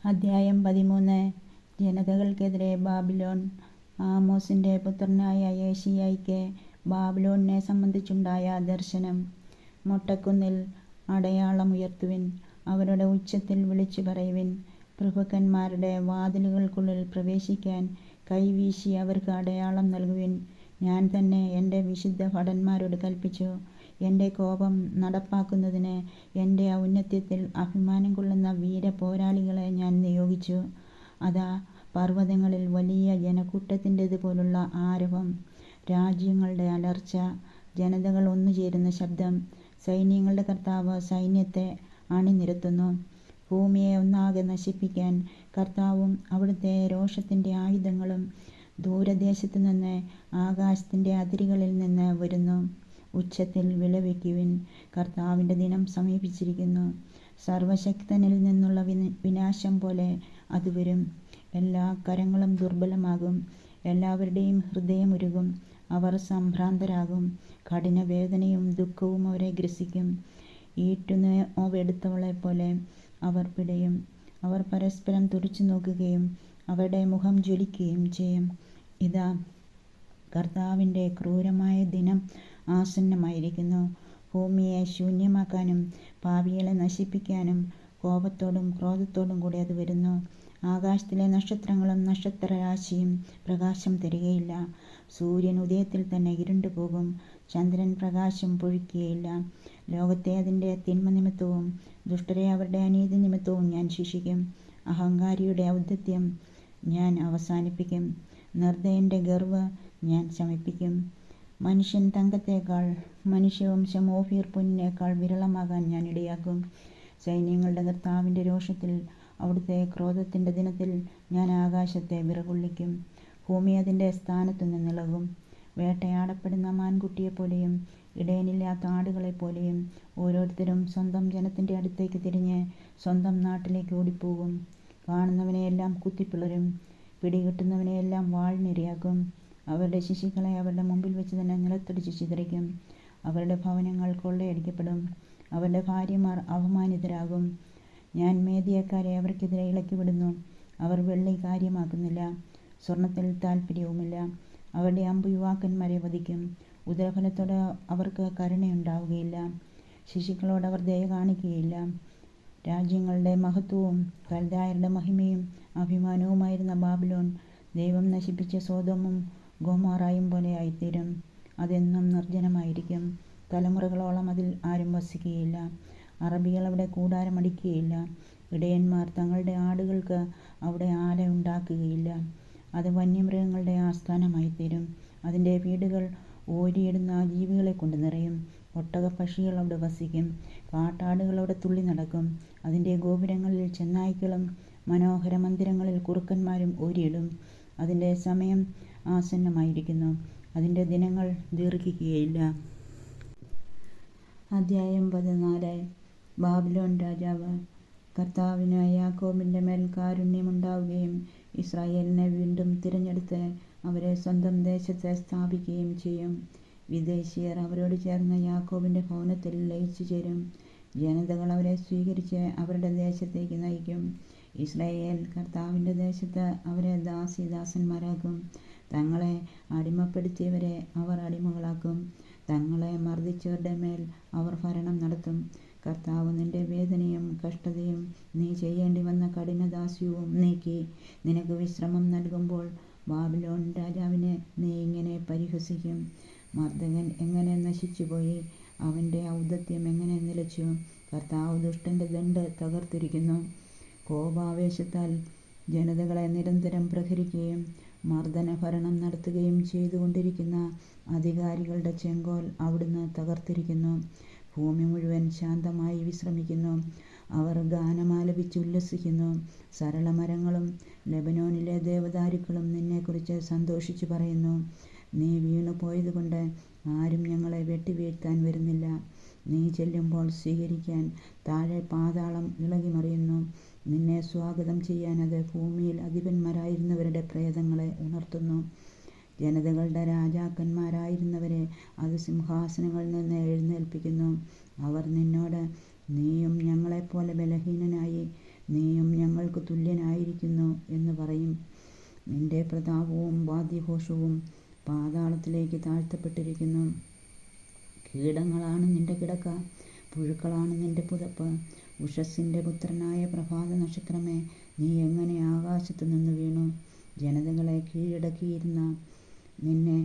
അധ്യായം 13. ജനതകൾക്കെതിരെ ബാബിലോൺ. ആമോസിന്റെ പുത്രനായ യെശയ്യായ്ക്ക് ബാബിലോണിനെ സംബന്ധിച്ചുണ്ടായ ദർശനം. മൊട്ടക്കുന്നിൽ അടയാളമുയർത്തുവിൻ, അവരുടെ ഉച്ചത്തിൽ വിളിച്ചു പറയുവിൻ. പ്രഭുക്കന്മാരുടെ വാതിലുകൾക്കുള്ളിൽ പ്രവേശിക്കാൻ കൈവീശി അവർക്ക് അടയാളം നൽകുവിൻ. ഞാൻ തന്നെ എൻ്റെ വിശുദ്ധ ഭടന്മാരോട് കൽപ്പിച്ചു. എൻ്റെ കോപം നടപ്പാക്കുന്നതിന് എൻ്റെ ഔന്നത്യത്തിൽ അഭിമാനം കൊള്ളുന്ന വീരപോരാളികളെ ഞാൻ നിയോഗിച്ചു. അതാ, പർവ്വതങ്ങളിൽ വലിയ ജനക്കൂട്ടത്തിൻ്റെതുപോലുള്ള ആരവം, രാജ്യങ്ങളുടെ അലർച്ച, ജനതകൾ ഒന്നുചേരുന്ന ശബ്ദം. സൈന്യങ്ങളുടെ കർത്താവ് സൈന്യത്തെ അണിനിരത്തുന്നു. ഭൂമിയെ ഒന്നാകെ നശിപ്പിക്കാൻ കർത്താവും അവിടുത്തെ രോഷത്തിൻ്റെ ആയുധങ്ങളും ദൂരദേശത്തു നിന്ന്, ആകാശത്തിൻ്റെ അതിരുകളിൽ നിന്ന് വരുന്നു. ഉച്ചത്തിൽ വിലപിക്കുവിൻ, കർത്താവിൻ്റെ ദിനം സമീപിച്ചിരിക്കുന്നു. സർവശക്തനിൽ നിന്നുള്ള വിനാശം പോലെ അത് വരും. എല്ലാ കരങ്ങളും ദുർബലമാകും, എല്ലാവരുടെയും ഹൃദയമുരുകും. അവർ സംഭ്രാന്തരാകും, കഠിനവേദനയും ദുഃഖവും അവരെ ഗ്രസിക്കും. ഈറ്റുനോവെടുത്തവളെപ്പോലെ അവർ പിടയും. അവർ പരസ്പരം തുറിച്ചു നോക്കുകയും അവരുടെ മുഖം ജ്വലിക്കുകയും ചെയ്യും. ഇതാ, കർത്താവിൻ്റെ ക്രൂരമായ ദിനം ആസന്നമായിരിക്കുന്നു. ഭൂമിയെ ശൂന്യമാക്കാനും പാപികളെ നശിപ്പിക്കാനും കോപത്തോടും ക്രോധത്തോടും കൂടി അത് വരുന്നു. ആകാശത്തിലെ നക്ഷത്രങ്ങളും നക്ഷത്രരാശിയും പ്രകാശം തരികയില്ല. സൂര്യൻ ഉദയത്തിൽ തന്നെ ഇരുണ്ടുപോകും, ചന്ദ്രൻ പ്രകാശം പൊഴിക്കുകയില്ല. ലോകത്തെ അതിൻ്റെ തിന്മ നിമിത്തവും ദുഷ്ടരെ അവരുടെ അനീതി നിമിത്തവും ഞാൻ ശിക്ഷിക്കും. അഹങ്കാരിയുടെ ഔദ്ധത്യം ഞാൻ അവസാനിപ്പിക്കും, നിർദ്ദയൻ്റെ ഗർവ് ഞാൻ ശമിപ്പിക്കും. മനുഷ്യൻ തങ്കത്തേക്കാൾ, മനുഷ്യവംശം ഓഫീർ പൊന്നിനേക്കാൾ വിരളമാകാൻ ഞാൻ ഇടയാക്കും. സൈന്യങ്ങളുടെ കർത്താവിൻ്റെ രോഷത്തിൽ, അവിടുത്തെ ക്രോധത്തിൻ്റെ ദിനത്തിൽ ഞാൻ ആകാശത്തെ വിറകൊള്ളിക്കും. ഭൂമി അതിൻ്റെ സ്ഥാനത്തു നിന്നിളകും. വേട്ടയാടപ്പെടുന്ന മാൻകുട്ടിയെപ്പോലെയും ഇടയനില്ലാത്ത ആടുകളെപ്പോലെയും ഓരോരുത്തരും സ്വന്തം ജനത്തിൻ്റെ അടുത്തേക്ക് തിരിഞ്ഞ് സ്വന്തം നാട്ടിലേക്ക് ഓടിപ്പോകും. കാണുന്നവനെയെല്ലാം കുത്തിപ്പിളരും, പിടികിട്ടുന്നവനെയെല്ലാം വാളിനിരയാക്കും. അവരുടെ ശിശുക്കളെ അവരുടെ മുമ്പിൽ വെച്ച് തന്നെ നിലത്തടിച്ച് ചിതറിക്കും. അവരുടെ ഭവനങ്ങൾ കൊള്ളയടിക്കപ്പെടും, അവരുടെ ഭാര്യമാർ അപമാനിതരാകും. ഞാൻ മേദിയക്കാരെ അവർക്കെതിരെ ഇളക്കിവിടുന്നു. അവർ വെള്ളി കാര്യമാക്കുന്നില്ല, സ്വർണത്തിൽ താല്പര്യവുമില്ല. അവരുടെ അമ്പ് യുവാക്കന്മാരെ വധിക്കും. ഉദരഫലത്തോട് അവർക്ക് കരുണയുണ്ടാവുകയില്ല, ശിശുക്കളോട് അവർ ദയ കാണിക്കുകയില്ല. രാജ്യങ്ങളുടെ മഹത്വവും കൽദായരുടെ മഹിമയും അഭിമാനവുമായിരുന്ന ബാബിലോൺ ദൈവം നശിപ്പിച്ച സൊദോമും ഗൊമോറയും പോലെയായിത്തീരും. അതെന്നും നിർജ്ജനമായിരിക്കും, തലമുറകളോളം അതിൽ ആരും വസിക്കുകയില്ല. അറബികൾ അവിടെ കൂടാരമടിക്കുകയില്ല, ഇടയന്മാർ തങ്ങളുടെ ആടുകൾക്ക് അവിടെ ആല ഉണ്ടാക്കുകയില്ല. അത് വന്യമൃഗങ്ങളുടെ ആസ്ഥാനമായിത്തീരും. അതിൻ്റെ വീടുകൾ ഓരിയിടുന്ന ജീവികളെ കൊണ്ട് നിറയും. ഒട്ടകപ്പക്ഷികൾ അവിടെ വസിക്കും, കാട്ടാടുകൾ അവിടെ തുള്ളി നടക്കും. അതിൻ്റെ ഗോപുരങ്ങളിൽ ചെന്നായ്ക്കളും മനോഹര മന്ദിരങ്ങളിൽ കുറുക്കന്മാരും ഓരിയിടും. അതിൻ്റെ സമയം ആസന്നമായിരിക്കുന്നു, അതിൻ്റെ ദിനങ്ങൾ ദീർഘിക്കുകയില്ല. അധ്യായം 14. ബാബിലോൺ രാജാവ്. കർത്താവിന് യാക്കോബിൻ്റെ മേൽ കാരുണ്യമുണ്ടാവുകയും ഇസ്രായേലിനെ വീണ്ടും തിരഞ്ഞെടുത്ത് അവരെ സ്വന്തം ദേശത്ത് സ്ഥാപിക്കുകയും ചെയ്യും. വിദേശീയർ അവരോട് ചേർന്ന് യാക്കോബിൻ്റെ ഭവനത്തിൽ ലയിച്ചു ചേരും. ജനതകൾ അവരെ സ്വീകരിച്ച് അവരുടെ ദേശത്തേക്ക് നയിക്കും. ഇസ്രായേൽ കർത്താവിൻ്റെ ദേശത്ത് അവരെ ദാസീദാസന്മാരാക്കും. തങ്ങളെ അടിമപ്പെടുത്തിയവരെ അവർ അടിമകളാക്കും. തങ്ങളെ മർദ്ദിച്ചവരുടെ മേൽ അവർ ഭരണം നടത്തും. കർത്താവ് നിന്റെ വേദനയും കഷ്ടതയും നീ ചെയ്യേണ്ടി വന്ന കഠിനദാസ്യവും നീക്കി നിനക്ക് വിശ്രമം നൽകുമ്പോൾ ബാബിലോൺ രാജാവിനെ നീ ഇങ്ങനെ പരിഹസിക്കും: മർദ്ദകൻ എങ്ങനെ നശിച്ചുപോയി, അവൻ്റെ ഔദ്ധത്യം എങ്ങനെ നിലച്ചു. കർത്താവ് ദുഷ്ടൻ്റെ ദണ്ഡ് തകർത്തിരിക്കുന്നു. കോപാവേശത്താൽ ജനതകളെ നിരന്തരം പ്രഹരിക്കുകയും മർദ്ദന ഭരണം നടത്തുകയും ചെയ്തുകൊണ്ടിരിക്കുന്ന അധികാരികളുടെ ചെങ്കോൽ അവിടുന്ന് തകർത്തിരിക്കുന്നു. ഭൂമി മുഴുവൻ ശാന്തമായി വിശ്രമിക്കുന്നു, അവർ ഗാനമാലപിച്ച് ഉല്ലസിക്കുന്നു. സരളമരങ്ങളും ലെബനോനിലെ ദേവദാരുക്കളും നിന്നെക്കുറിച്ച് സന്തോഷിച്ചു പറയുന്നു: നീ വീണുപോയതുകൊണ്ട് ആരും ഞങ്ങളെ വെട്ടിവീഴ്ത്താൻ വരുന്നില്ല. നീ ചെല്ലുമ്പോൾ സ്വീകരിക്കാൻ താഴെ പാതാളം ഇളകിമറിയുന്നു. നിന്നെ സ്വാഗതം ചെയ്യാൻ അത് ഭൂമിയിൽ അധിപന്മാരായിരുന്നവരുടെ പ്രേതങ്ങളെ ഉണർത്തുന്നു. ജനതകളുടെ രാജാക്കന്മാരായിരുന്നവരെ അത് സിംഹാസനങ്ങളിൽ നിന്ന് എഴുന്നേൽപ്പിക്കുന്നു. അവർ നിന്നോട്: നീയും ഞങ്ങളെപ്പോലെ ബലഹീനനായി നീയും ഞങ്ങൾക്ക് തുല്യനായിരിക്കുന്നു എന്ന് പറയും. നിന്റെ പ്രതാപവും വാദ്യഘോഷവും പാതാളത്തിലേക്ക് താഴ്ത്തപ്പെട്ടിരിക്കുന്നു. കീടങ്ങളാണ് നിന്റെ കിടക്ക, പുഴുക്കളാണ് നിന്റെ പുതപ്പ്. ഉഷസ്സിൻ്റെ പുത്രനായ പ്രഭാത നക്ഷത്രമേ, നീ എങ്ങനെ ആകാശത്തു നിന്ന് വീണു? ജനതകളെ കീഴടക്കിയിരുന്ന നിന്നെ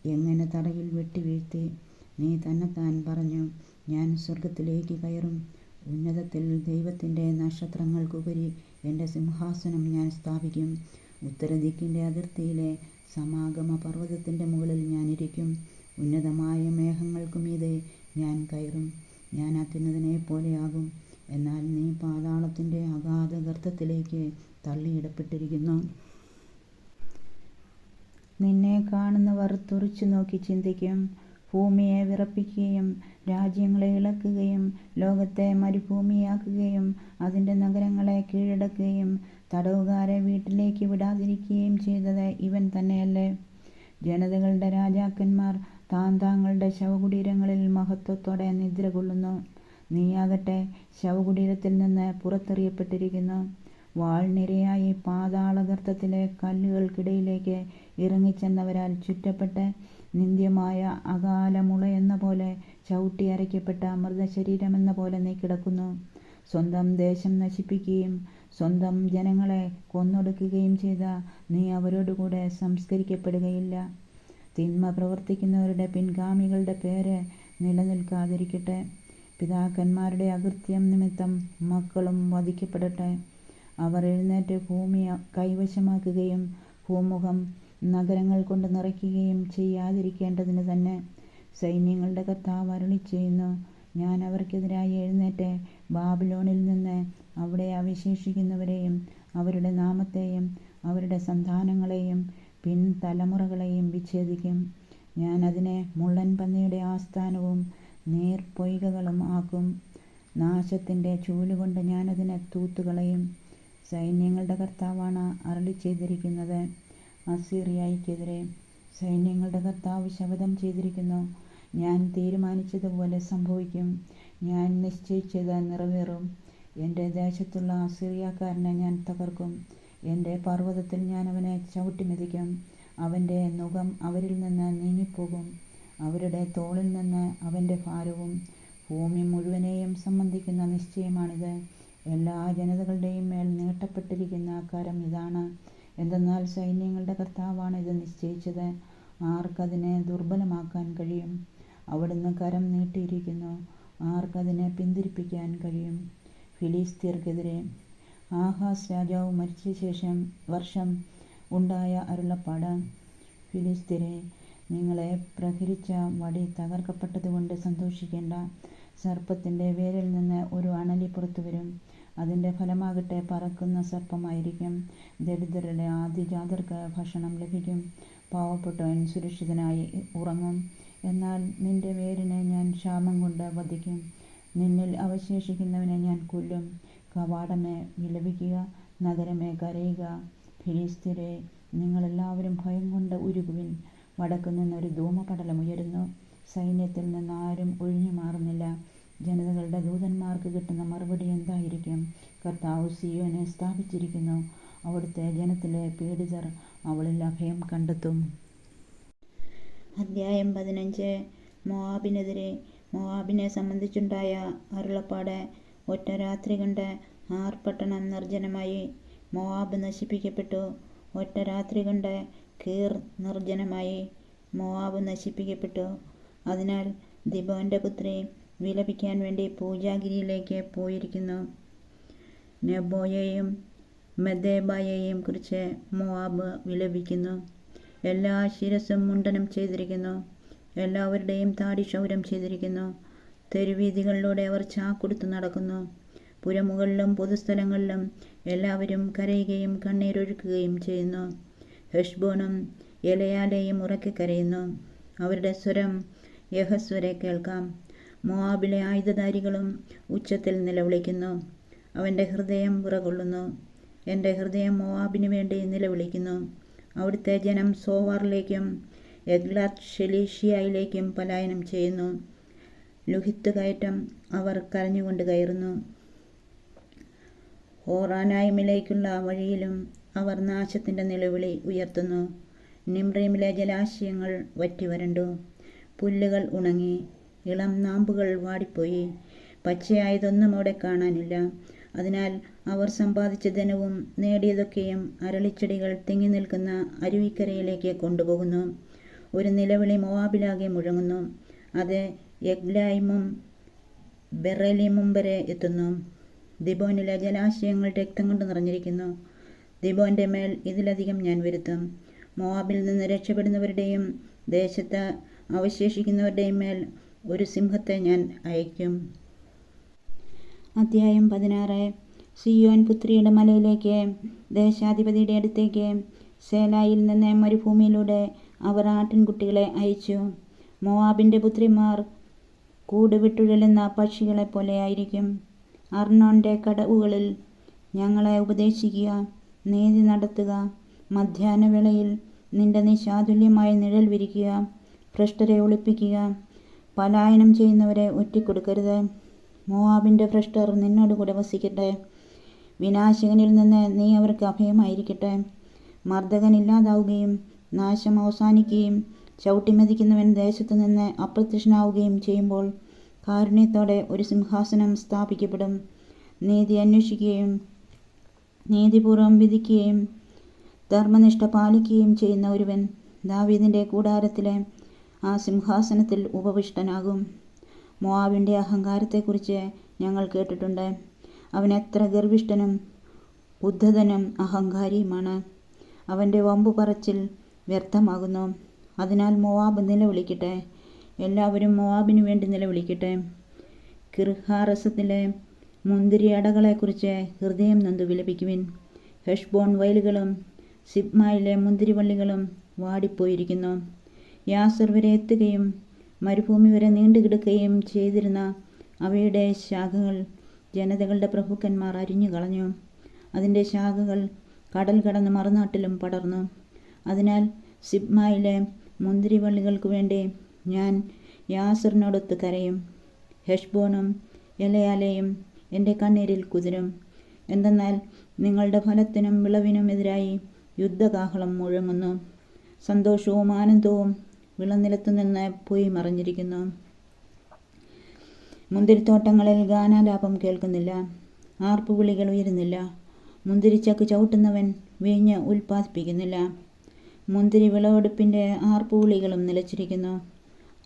എങ്ങനെ തറയിൽ വെട്ടിവീഴ്ത്തി? നീ തന്നെത്താൻ പറഞ്ഞു, ഞാൻ സ്വർഗത്തിലേക്ക് കയറും, ഉന്നതത്തിൽ ദൈവത്തിൻ്റെ നക്ഷത്രങ്ങൾക്കുപരി എൻ്റെ സിംഹാസനം ഞാൻ സ്ഥാപിക്കും. ഉത്തരദിക്കിൻ്റെ അതിർത്തിയിലെ സമാഗമ പർവ്വതത്തിൻ്റെ മുകളിൽ ഞാനിരിക്കും. ഉന്നതമായ മേഘങ്ങൾക്കു മീതെ ഞാൻ കയറും. ഞാൻ അത്യുന്നതനെ പോലെയാകും. എന്നാൽ നീ പാതാളത്തിൻ്റെ അഗാധ ഗർത്തത്തിലേക്ക് തള്ളിയിടപ്പെട്ടിരിക്കുന്നു. നിന്നെ കാണുന്നവർ തുറിച്ചു നോക്കി ചിന്തിക്കും. ഭൂമിയെ വിറപ്പിക്കുകയും രാജ്യങ്ങളെ ഇളക്കുകയും ലോകത്തെ മരുഭൂമിയാക്കുകയും അതിൻ്റെ നഗരങ്ങളെ കീഴടക്കുകയും തടവുകാരെ വീട്ടിലേക്ക് വിടാതിരിക്കുകയും ചെയ്തത് ഇവൻ തന്നെയല്ലേ? ജനതകളുടെ രാജാക്കന്മാർ താന്താങ്ങളുടെ ശവകുടീരങ്ങളിൽ മഹത്വത്തോടെ നിദ്ര കൊള്ളുന്നു. നീയാകട്ടെ ശവകുടീരത്തിൽ നിന്ന് പുറത്തെറിയപ്പെട്ടിരിക്കുന്നു. വാൾനിരയായി പാതാളഗർത്തത്തിലെ കല്ലുകൾക്കിടയിലേക്ക് ഇറങ്ങിച്ചെന്നവരാൽ ചുറ്റപ്പെട്ട് നിന്ദ്യമായ അകാലമുളയെന്ന പോലെ ചവിട്ടി അരയ്ക്കപ്പെട്ട മൃതശരീരമെന്ന പോലെ നീ കിടക്കുന്നു. സ്വന്തം ദേശം നശിപ്പിക്കുകയും സ്വന്തം ജനങ്ങളെ കൊന്നൊടുക്കുകയും ചെയ്ത നീ അവരോടുകൂടെ സംസ്കരിക്കപ്പെടുകയില്ല. തിന്മ പ്രവർത്തിക്കുന്നവരുടെ പിൻഗാമികളുടെ പേര് നിലനിൽക്കാതിരിക്കട്ടെ. പിതാക്കന്മാരുടെ അകൃത്യം നിമിത്തം മക്കളും വധിക്കപ്പെടട്ടെ. അവർ എഴുന്നേറ്റ് ഭൂമി കൈവശമാക്കുകയും ഭൂമുഖം നഗരങ്ങൾ കൊണ്ട് നിറയ്ക്കുകയും ചെയ്യാതിരിക്കേണ്ടതിന് തന്നെ. സൈന്യങ്ങളുടെ കർത്താവ് അരുളിച്ചെയ്യുന്നു, ഞാൻ അവർക്കെതിരായി എഴുന്നേറ്റ് ബാബിലോണിൽ നിന്ന് അവിടെ അവശേഷിക്കുന്നവരെയും അവരുടെ നാമത്തെയും അവരുടെ സന്താനങ്ങളെയും പിൻതലമുറകളെയും വിച്ഛേദിക്കും. ഞാൻ അതിനെ മുള്ളൻ പന്നിയുടെ ആസ്ഥാനവും നീർപ്പൊയ്കകളും ആക്കും. നാശത്തിൻ്റെ ചൂലുകൊണ്ട് ഞാനതിനെ തൂത്തുകളയും. സൈന്യങ്ങളുടെ കർത്താവാണ് അരുളിച്ചെയ്തിരിക്കുന്നത്. അസീറിയയ്ക്കെതിരെ സൈന്യങ്ങളുടെ കർത്താവ് ശപഥം ചെയ്തിരിക്കുന്നു, ഞാൻ തീരുമാനിച്ചതുപോലെ സംഭവിക്കും, ഞാൻ നിശ്ചയിച്ചത് നിറവേറും. എൻ്റെ ദേശത്തുള്ള അസീറിയക്കാരനെ ഞാൻ തകർക്കും. എൻ്റെ പർവ്വതത്തിൽ ഞാൻ അവനെ ചവിട്ടിമെതിക്കും. അവൻ്റെ നുകം അവരിൽ നിന്ന് നീങ്ങിപ്പോകും, അവരുടെ തോളിൽ നിന്ന് അവൻ്റെ ഭാരവും. ഭൂമി മുഴുവനെയും സംബന്ധിക്കുന്ന നിശ്ചയമാണിത്. എല്ലാ ജനതകളുടെയും മേൽ നീട്ടപ്പെട്ടിരിക്കുന്ന കരം ഇതാണ്. എന്തെന്നാൽ സൈന്യങ്ങളുടെ കർത്താവാണ് ഇത് നിശ്ചയിച്ചത്. ആർക്കതിനെ ദുർബലമാക്കാൻ കഴിയും? അവിടുന്ന് കരം നീട്ടിയിരിക്കുന്നു, ആർക്കതിനെ പിന്തിരിപ്പിക്കാൻ കഴിയും? ഫിലിസ്ത്യർക്കെതിരെ ആഹാസ് രാജാവ് മരിച്ച ശേഷം വർഷം ഉണ്ടായ അരുളപ്പാട്. ഫിലിസ്ത്യരെ, നിങ്ങളെ പ്രഹരിച്ച വടി തകർക്കപ്പെട്ടതുകൊണ്ട് സന്തോഷിക്കേണ്ട. സർപ്പത്തിൻ്റെ വേരിൽ നിന്ന് ഒരു അണലി പുറത്തു വരും. അതിൻ്റെ ഫലമാകട്ടെ പറക്കുന്ന സർപ്പമായിരിക്കും. ദരിദ്രരുടെ ആദ്യജാതർക്ക് ഭക്ഷണം ലഭിക്കും. പാവപ്പെട്ടവൻ സുരക്ഷിതനായി ഉറങ്ങും. എന്നാൽ നിന്റെ വേരിനെ ഞാൻ ക്ഷാമം കൊണ്ട് വധിക്കും. നിന്നിൽ അവശേഷിക്കുന്നവനെ ഞാൻ കൊല്ലും. കവാടമേ വിലപിക്കുക, നഗരമേ കരയുക. ഫിലിസ്ത്യരെ, നിങ്ങളെല്ലാവരും ഭയം കൊണ്ട് ഉരുകുവിൻ. വടക്കു നിന്നൊരു ധൂമപടലം ഉയരുന്നു. സൈന്യത്തിൽ നിന്ന് ആരും ഒഴിഞ്ഞു മാറുന്നില്ല. ജനതകളുടെ ദൂതന്മാർക്ക് കിട്ടുന്ന മറുപടി എന്തായിരിക്കും? കർത്താവ് സിയോനെ സ്ഥാപിച്ചിരിക്കുന്നു. അവിടുത്തെ ജനത്തിലെ പീഡിതർ അവളിൽ അഭയം കണ്ടെത്തും. അധ്യായം 15. മോവാബിനെതിരെ. മോവാബിനെ സംബന്ധിച്ചുണ്ടായ അരുളപ്പാട്. ഒറ്റ രാത്രി കൊണ്ട് ആർ പട്ടണം നിർജ്ജനമായി. മോവാബ് നശിപ്പിക്കപ്പെട്ടു. ഒറ്റ രാത്രി കൊണ്ട് കീർ നിർജ്ജനമായി. മോവാബ് നശിപ്പിക്കപ്പെട്ടു. അതിനാൽ ദിബോൻ്റെ പുത്രി വിലപിക്കാൻ വേണ്ടി പൂജാഗിരിയിലേക്ക് പോയിരിക്കുന്നു. നെബോയെയും മെദേബയെയും കുറിച്ച് മോവാബ് വിലപിക്കുന്നു. എല്ലാ ശിരസ്സും മുണ്ടനം ചെയ്തിരിക്കുന്നു, എല്ലാവരുടെയും താടി ക്ഷൗരം ചെയ്തിരിക്കുന്നു. തെരുവീഥികളിലൂടെ അവർ ചാക്കുടുത്തു നടക്കുന്നു. പുരമുകളിലും പൊതുസ്ഥലങ്ങളിലും എല്ലാവരും കരയുകയും കണ്ണീരൊഴുക്കുകയും ചെയ്യുന്നു. ഹെഷ്ബോനും എലയാലെയും ഉറക്കെ കരയുന്നു. അവരുടെ സ്വരം യഹസ് കേൾക്കാം. മോവാബിലെ ആയുധധാരികളും ഉച്ചത്തിൽ നിലവിളിക്കുന്നു. അവൻ്റെ ഹൃദയം വിറകൊള്ളുന്നു. എൻ്റെ ഹൃദയം മോവാബിനു വേണ്ടി നിലവിളിക്കുന്നു. അവിടുത്തെ ജനം സോവാറിലേക്കും എഗ്ലാത്ത് ഷെലീഷിയയിലേക്കും പലായനം ചെയ്യുന്നു. ലുഹിത്ത് കയറ്റം അവർ കരഞ്ഞുകൊണ്ട് കയറുന്നു. ഹോറാനായിമിലേക്കുള്ള വഴിയിലും അവർ നാശത്തിൻ്റെ നിലവിളി ഉയർത്തുന്നു. നിമ്രീമിലെ ജലാശയങ്ങൾ വറ്റിവരണ്ടു, പുല്ലുകൾ ഉണങ്ങി, ഇളം നാമ്പുകൾ വാടിപ്പോയി, പച്ചയായതൊന്നും അവിടെ കാണാനില്ല. അതിനാൽ അവർ സമ്പാദിച്ച ധനവും നേടിയതൊക്കെയും അരളിച്ചെടികൾ തിങ്ങി നിൽക്കുന്ന അരുവിക്കരയിലേക്ക് കൊണ്ടുപോകുന്നു. ഒരു നിലവിളി മോവാബിലാകെ മുഴങ്ങുന്നു. അത് എഗ്ലൈമും ബെറേലിമും വരെ എത്തുന്നു. ദിബോനിലെ ജലാശയങ്ങൾ രക്തം കൊണ്ട് നിറഞ്ഞിരിക്കുന്നു. ദിബോന്റെ മേൽ ഇതിലധികം ഞാൻ വരുത്തും. മോവാബിൽ നിന്ന് രക്ഷപ്പെടുന്നവരുടെയും ദേശത്ത് അവശേഷിക്കുന്നവരുടെയും മേൽ ഒരു സിംഹത്തെ ഞാൻ അയക്കും. അധ്യായം 16. സിയോൻ പുത്രിയുടെ മലയിലേക്ക്, ദേശാധിപതിയുടെ അടുത്തേക്ക്, സേലായിൽ നിന്ന് മരുഭൂമിയിലൂടെ അവർ ആട്ടിൻകുട്ടികളെ അയച്ചു. മോവാബിൻ്റെ പുത്രിമാർ കൂടുവിട്ടുഴലുന്ന പക്ഷികളെ പോലെയായിരിക്കും. അർണോന്റെ കടവുകളിൽ ഞങ്ങളെ ഉപദേശിക്കുക, നീതി നടത്തുക. മധ്യാഹ്നവേളയിൽ നിന്റെ നിശാതുല്യമായ നിഴൽ വിരിക്കുക. ഭ്രഷ്ടരെ ഒളിപ്പിക്കുക, പലായനം ചെയ്യുന്നവരെ ഒറ്റിക്കൊടുക്കരുത്. മോവാബിൻ്റെ ഭ്രഷ്ടർ നിന്നോടുകൂടെ വസിക്കട്ടെ. വിനാശകനിൽ നിന്ന് നീ അവർക്ക് അഭയമായിരിക്കട്ടെ. മർദ്ദകൻ ഇല്ലാതാവുകയും നാശം അവസാനിക്കുകയും ചവിട്ടിമെതിക്കുന്നവൻ ദേശത്തു നിന്ന് അപ്രത്യക്ഷനാവുകയും ചെയ്യുമ്പോൾ കാരുണ്യത്തോടെ ഒരു സിംഹാസനം സ്ഥാപിക്കപ്പെടും. നീതി അന്വേഷിക്കുകയും നീതിപൂർവം വിധിക്കുകയും ധർമ്മനിഷ്ഠ പാലിക്കുകയും ചെയ്യുന്ന ഒരുവൻ ദാവീദിൻ്റെ കൂടാരത്തിലെ ആ സിംഹാസനത്തിൽ ഉപവിഷ്ടനാകും. മോവാബിൻ്റെ അഹങ്കാരത്തെക്കുറിച്ച് ഞങ്ങൾ കേട്ടിട്ടുണ്ട്. അവൻ എത്ര ഗർവിഷ്ഠനും ഉദ്ധതനും അഹങ്കാരിയുമാണ്. അവൻ്റെ വമ്പു പറച്ചിൽ വ്യർത്ഥമാകുന്നു. അതിനാൽ മോവാബ് നിലവിളിക്കട്ടെ, എല്ലാവരും മോവാബിനു വേണ്ടി നിലവിളിക്കട്ടെ. കിർഹാറസത്തിലെ മുന്തിരി അടകളെക്കുറിച്ച് ഹൃദയം നൊന്തു വിലപിക്കുവിൻ. ഹെഷ്ബോൺ വയലുകളും സിബ്മായിലെ മുന്തിരിവള്ളികളും വാടിപ്പോയിരിക്കുന്നു. യാസർ വരെ എത്തുകയും മരുഭൂമി വരെ നീണ്ടുകിടക്കുകയും ചെയ്തിരുന്ന അവയുടെ ശാഖകൾ ജനതകളുടെ പ്രഭുക്കന്മാർ അരിഞ്ഞു കളഞ്ഞു. അതിൻ്റെ ശാഖകൾ കടൽ കടന്ന് മറുനാട്ടിലും പടർന്നു. അതിനാൽ സിബ്മായിലെ മുന്തിരിവള്ളികൾക്കു വേണ്ടി ഞാൻ യാസറിനോടൊത്ത് കരയും. ഹെഷ്ബോണും എലയാലെയും എൻ്റെ കണ്ണീരിൽ കുതിരും. എന്തെന്നാൽ നിങ്ങളുടെ ഫലത്തിനും വിളവിനും എതിരായി യുദ്ധകാഹളം മുഴങ്ങുന്നു. സന്തോഷവും ആനന്ദവും വിളനിലത്തുനിന്ന് പോയി മറഞ്ഞിരിക്കുന്നു. മുന്തിരിത്തോട്ടങ്ങളിൽ ഗാനാലാപം കേൾക്കുന്നില്ല, ആർപ്പുവിളികൾ ഉയരുന്നില്ല. മുന്തിരിച്ചക്ക് ചവിട്ടുന്നവൻ വീഞ്ഞ് ഉൽപ്പാദിപ്പിക്കുന്നില്ല. മുന്തിരി വിളവെടുപ്പിൻ്റെ ആർപ്പുവിളികളും നിലച്ചിരിക്കുന്നു.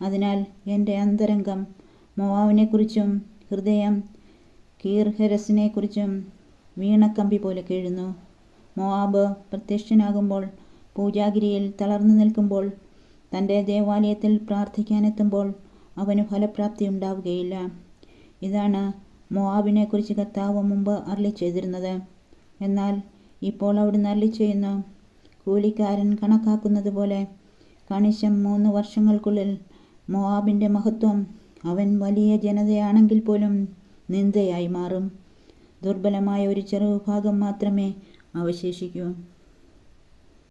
അതിനാൽ എൻ്റെ അന്തരംഗം മോവാബിനെക്കുറിച്ചും ഹൃദയം കീർഹെരസിനെക്കുറിച്ചും വീണക്കമ്പി പോലെ കീഴുന്നു. മോവാബ് പ്രത്യക്ഷനാകുമ്പോൾ, പൂജാഗിരിയിൽ തളർന്നു നിൽക്കുമ്പോൾ, തൻ്റെ ദേവാലയത്തിൽ പ്രാർത്ഥിക്കാനെത്തുമ്പോൾ അവന് ഫലപ്രാപ്തി ഉണ്ടാവുകയില്ല. ഇതാണ് മോവാബിനെക്കുറിച്ച് കർത്താവ് മുമ്പ് അരുളി ചെയ്തിരുന്നത്. എന്നാൽ ഇപ്പോൾ അവിടുന്ന് അരുളി ചെയ്യുന്നു, കൂലിക്കാരൻ കണക്കാക്കുന്നത് പോലെ കണിശം 3 വർഷങ്ങൾക്കുള്ളിൽ മോവാബിൻ്റെ മഹത്വം അവൻ വലിയ ജനതയാണെങ്കിൽ പോലും നിന്ദയായി മാറും. ദുർബലമായ ഒരു ചെറുവിഭാഗം മാത്രമേ അവശേഷിക്കൂ.